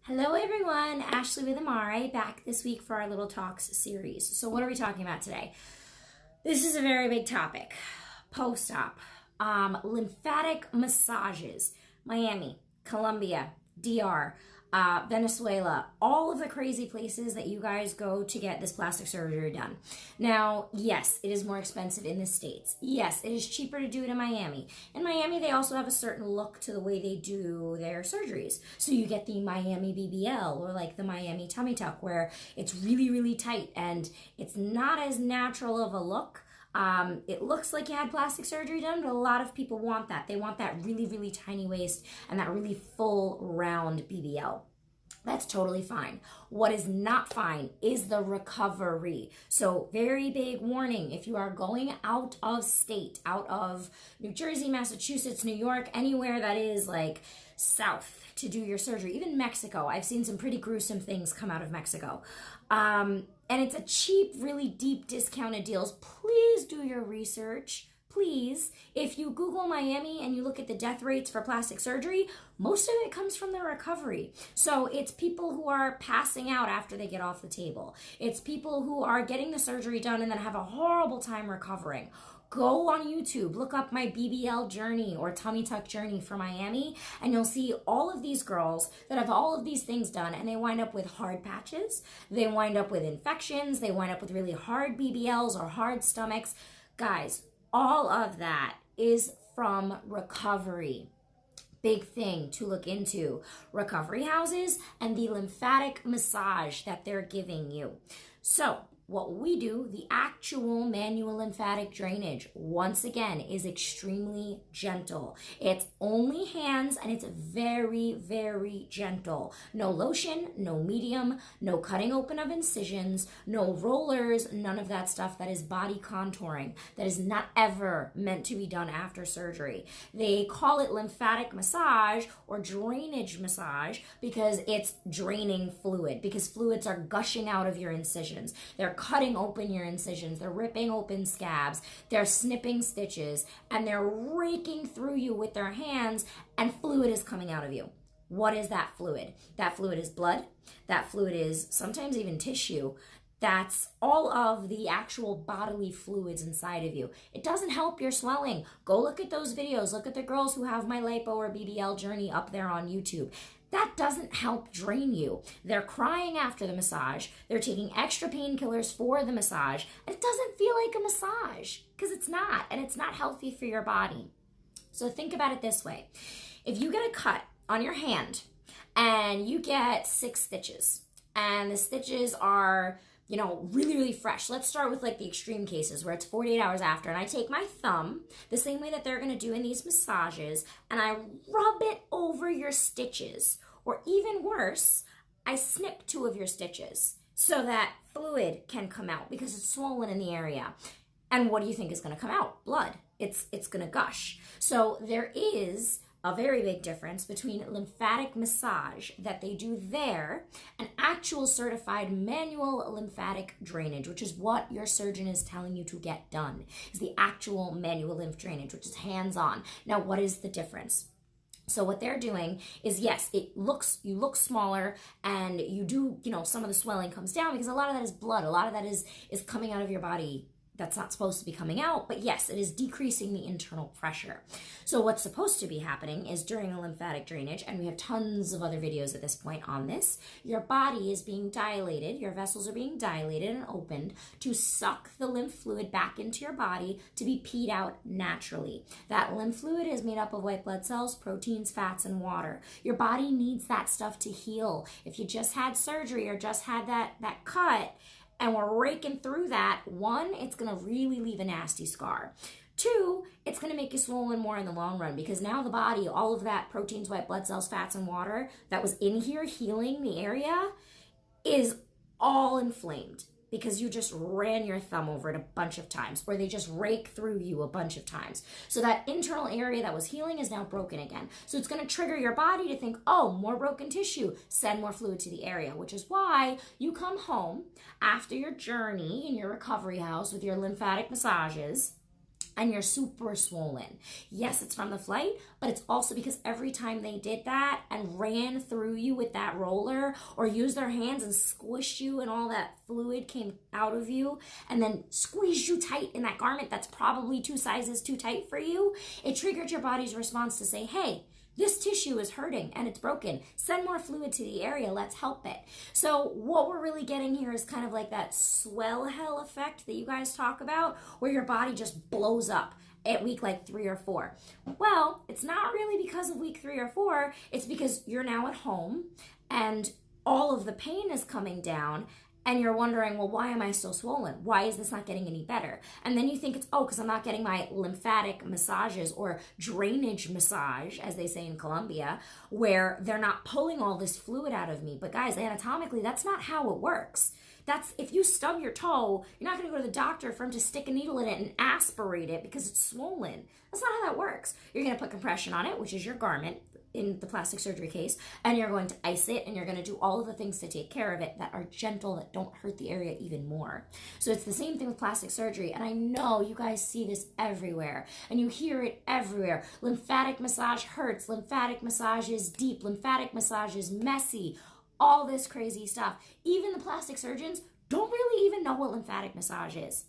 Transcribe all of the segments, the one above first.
Hello everyone, Ashley with Amare back this week for our Little Talks series. So what are we talking about today? This is a very big topic. Post-op, lymphatic massages, Miami, Colombia, DR, Venezuela, all of the crazy places that you guys go to get this plastic surgery done. Now, yes, it is more expensive in the States. Yes, it is cheaper to do it in Miami. In Miami, they also have a certain look to the way they do their surgeries. So you get the Miami BBL or like the Miami tummy tuck where it's really, really tight and it's not as natural of a look. It looks like you had plastic surgery done, but a lot of people want that. They want that really, really tiny waist and that really full round BBL. That's totally fine. What is not fine is the recovery. So very big warning, if you are going out of state, out of New Jersey, Massachusetts, New York, anywhere that is like south to do your surgery, even Mexico. I've seen some pretty gruesome things come out of Mexico. And it's a cheap, really deep discounted deals. Please do your research. Please, if you Google Miami and you look at the death rates for plastic surgery, most of it comes from the recovery. So it's people who are passing out after they get off the table. It's people who are getting the surgery done and then have a horrible time recovering. Go on YouTube, look up my BBL journey or tummy tuck journey for Miami, and you'll see all of these girls that have all of these things done, and they wind up with hard patches, they wind up with infections, they wind up with really hard BBLs or hard stomachs. Guys, all of that is from recovery. Big thing to look into. Recovery houses and the lymphatic massage that they're giving you. So what we do, the actual manual lymphatic drainage, once again, is extremely gentle. It's only hands and it's very, very gentle. No lotion, no medium, no cutting open of incisions, no rollers, none of that stuff that is body contouring. That is not ever meant to be done after surgery. They call it lymphatic massage or drainage massage because it's draining fluid, because fluids are gushing out of your incisions. They're cutting open your incisions, they're ripping open scabs, they're snipping stitches, and they're raking through you with their hands, and fluid is coming out of you. What is that fluid? That fluid is blood. That fluid is sometimes even tissue. That's all of the actual bodily fluids inside of you. It doesn't help your swelling. Go look at those videos. Look at the girls who have my Lipo or BBL journey up there on YouTube. That doesn't help drain you. They're crying after the massage. They're taking extra painkillers for the massage. And it doesn't feel like a massage because it's not. And it's not healthy for your body. So think about it this way. If you get a cut on your hand and you get 6 stitches and the stitches are, you know, really, really fresh. Let's start with like the extreme cases where it's 48 hours after, and I take my thumb, the same way that they're gonna do in these massages, and I rub it over your stitches. Or even worse, I snip 2 of your stitches so that fluid can come out because it's swollen in the area. And what do you think is gonna come out? Blood. It's gonna gush. So there is a very big difference between lymphatic massage that they do there and actual certified manual lymphatic drainage, which is what your surgeon is telling you to get done, is the actual manual lymph drainage, which is hands-on. Now, what is the difference? So what they're doing is, yes, you look smaller and you do, some of the swelling comes down because a lot of that is blood. A lot of that is coming out of your body that's not supposed to be coming out, but yes, it is decreasing the internal pressure. So what's supposed to be happening is during a lymphatic drainage, and we have tons of other videos at this point on this, your body is being dilated, your vessels are being dilated and opened to suck the lymph fluid back into your body to be peed out naturally. That lymph fluid is made up of white blood cells, proteins, fats, and water. Your body needs that stuff to heal. If you just had surgery or just had that cut, and we're raking through that, 1, it's gonna really leave a nasty scar. 2, it's gonna make you swollen more in the long run because now the body, all of that proteins, white blood cells, fats, and water that was in here healing the area is all inflamed because you just ran your thumb over it a bunch of times, or they just rake through you a bunch of times. So that internal area that was healing is now broken again. So it's gonna trigger your body to think, oh, more broken tissue, send more fluid to the area, which is why you come home after your journey in your recovery house with your lymphatic massages, and you're super swollen. Yes, it's from the flight, but it's also because every time they did that and ran through you with that roller or used their hands and squished you and all that fluid came out of you and then squeezed you tight in that garment that's probably 2 sizes too tight for you, it triggered your body's response to say, hey, this tissue is hurting and it's broken. Send more fluid to the area. Let's help it. So what we're really getting here is kind of like that swell hell effect that you guys talk about, where your body just blows up at week like 3 or 4. Well, it's not really because of week 3 or 4. It's because you're now at home and all of the pain is coming down. And you're wondering, well, why am I still swollen? Why is this not getting any better? And then you think it's, because I'm not getting my lymphatic massages or drainage massage, as they say in Colombia, where they're not pulling all this fluid out of me. But guys, anatomically, that's not how it works. That's, if you stub your toe, you're not going to go to the doctor for him to stick a needle in it and aspirate it because it's swollen. That's not how that works. You're going to put compression on it, which is your garment, in the plastic surgery case, and you're going to ice it, and you're going to do all of the things to take care of it that are gentle, that don't hurt the area even more. So it's the same thing with plastic surgery, and I know you guys see this everywhere, and you hear it everywhere. Lymphatic massage hurts, lymphatic massage is deep, lymphatic massage is messy, all this crazy stuff. Even the plastic surgeons don't really even know what lymphatic massage is.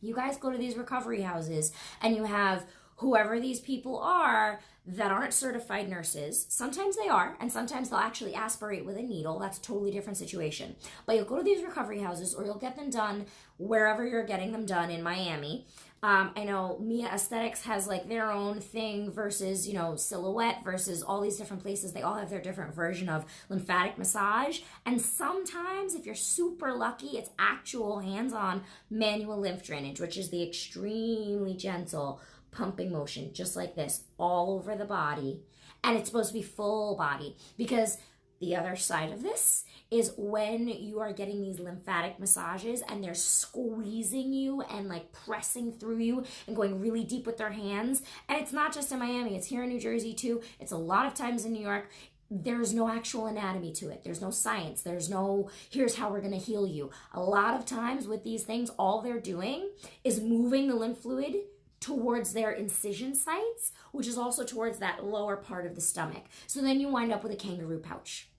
You guys go to these recovery houses, and you have whoever these people are that aren't certified nurses. Sometimes they are, and sometimes they'll actually aspirate with a needle. That's a totally different situation. But you'll go to these recovery houses, or you'll get them done wherever you're getting them done in Miami. I know Mia Aesthetics has like their own thing versus, Silhouette versus all these different places. They all have their different version of lymphatic massage. And sometimes, if you're super lucky, it's actual hands-on manual lymph drainage, which is the extremely gentle pumping motion, just like this, all over the body. And it's supposed to be full body, because the other side of this is when you are getting these lymphatic massages and they're squeezing you and like pressing through you and going really deep with their hands. And it's not just in Miami, it's here in New Jersey too. It's a lot of times in New York. There's no actual anatomy to it. There's no science. There's no, here's how we're going to heal you. A lot of times with these things, all they're doing is moving the lymph fluid towards their incision sites, which is also towards that lower part of the stomach. So then you wind up with a kangaroo pouch.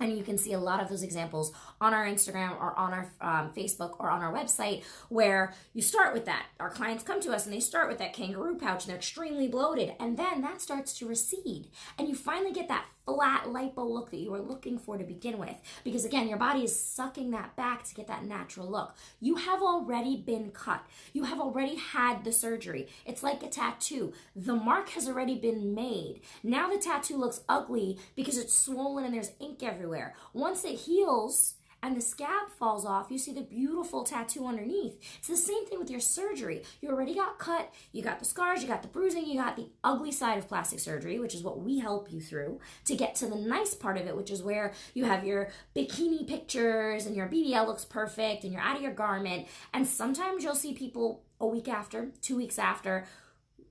And you can see a lot of those examples on our Instagram or on our Facebook or on our website, where you start with that. Our clients come to us and they start with that kangaroo pouch and they're extremely bloated. And then that starts to recede. And you finally get that flat lipo look that you were looking for to begin with. Because again, your body is sucking that back to get that natural look. You have already been cut. You have already had the surgery. It's like a tattoo. The mark has already been made. Now the tattoo looks ugly because it's swollen and there's ink everywhere. Once it heals and the scab falls off, you see the beautiful tattoo underneath. It's the same thing with your surgery. You already got cut, you got the scars, you got the bruising, you got the ugly side of plastic surgery, which is what we help you through, to get to the nice part of it, which is where you have your bikini pictures and your BBL looks perfect and you're out of your garment. And sometimes you'll see people a week after, 2 weeks after,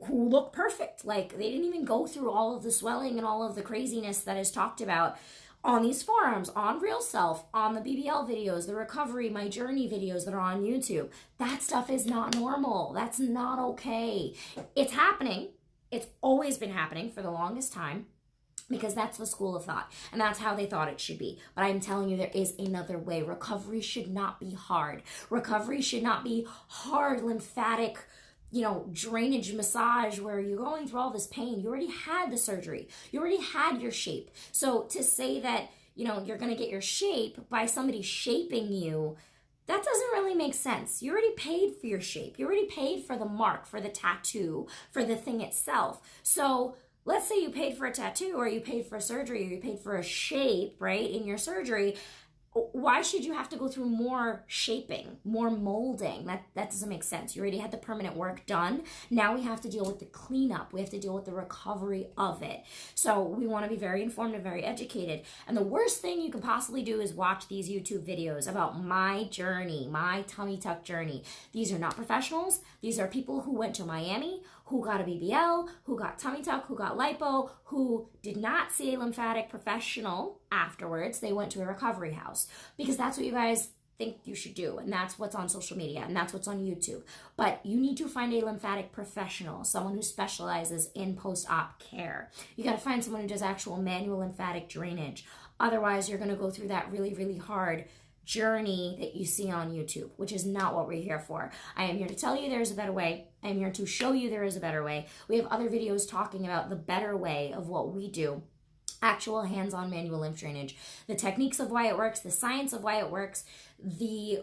who look perfect. Like they didn't even go through all of the swelling and all of the craziness that is talked about on these forums, on Real Self, on the BBL videos, the recovery, my journey videos that are on YouTube. That stuff is not normal. That's not okay. It's happening. It's always been happening for the longest time, because that's the school of thought and that's how they thought it should be. But I'm telling you, there is another way. Recovery should not be hard. Recovery should not be hard lymphatic drainage massage where you're going through all this pain. You already had the surgery. You already had your shape. So to say that, you're going to get your shape by somebody shaping you, that doesn't really make sense. You already paid for your shape. You already paid for the mark, for the tattoo, for the thing itself. So let's say you paid for a tattoo, or you paid for a surgery, or you paid for a shape, right, in your surgery. Why should you have to go through more shaping, more molding? That doesn't make sense. You already had the permanent work done. Now we have to deal with the cleanup. We have to deal with the recovery of it. So we want to be very informed and very educated. And the worst thing you can possibly do is watch these YouTube videos about my journey, my tummy tuck journey. These are not professionals. These are people who went to Miami, who got a BBL, who got tummy tuck, who got lipo, who did not see a lymphatic professional afterwards. They went to a recovery house, because that's what you guys think you should do, and that's what's on social media, and that's what's on YouTube. But you need to find a lymphatic professional, someone who specializes in post-op care. You got to find someone who does actual manual lymphatic drainage. Otherwise, you're going to go through that really, really hard journey that you see on YouTube, which is not what we're here for. I am here to tell you there's a better way. I am here to show you there is a better way. We have other videos talking about the better way of what we do. Actual hands-on manual lymph drainage, the techniques of why it works, the science of why it works,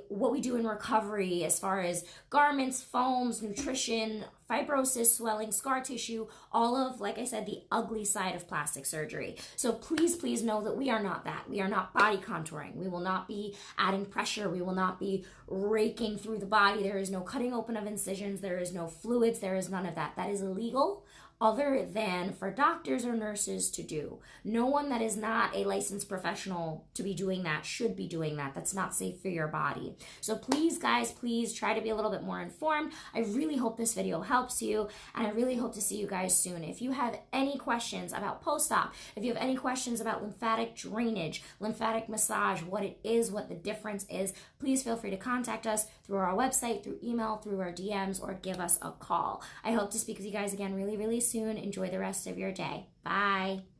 what we do in recovery as far as garments, foams, nutrition, fibrosis, swelling, scar tissue, all of, like I said, the ugly side of plastic surgery. So please, please know that we are not that. We are not body contouring. We will not be adding pressure. We will not be raking through the body. There is no cutting open of incisions. There is no fluids. There is none of that. That is illegal, other than for doctors or nurses to do. No one that is not a licensed professional to be doing that should be doing that. That's not safe for your body. So please, guys, please try to be a little bit more informed. I really hope this video helps you, and I really hope to see you guys soon. If you have any questions about post-op, if you have any questions about lymphatic drainage, lymphatic massage, what it is, what the difference is, please feel free to contact us through our website, through email, through our DMs, or give us a call. I hope to speak with you guys again really, really soon. Enjoy the rest of your day. Bye.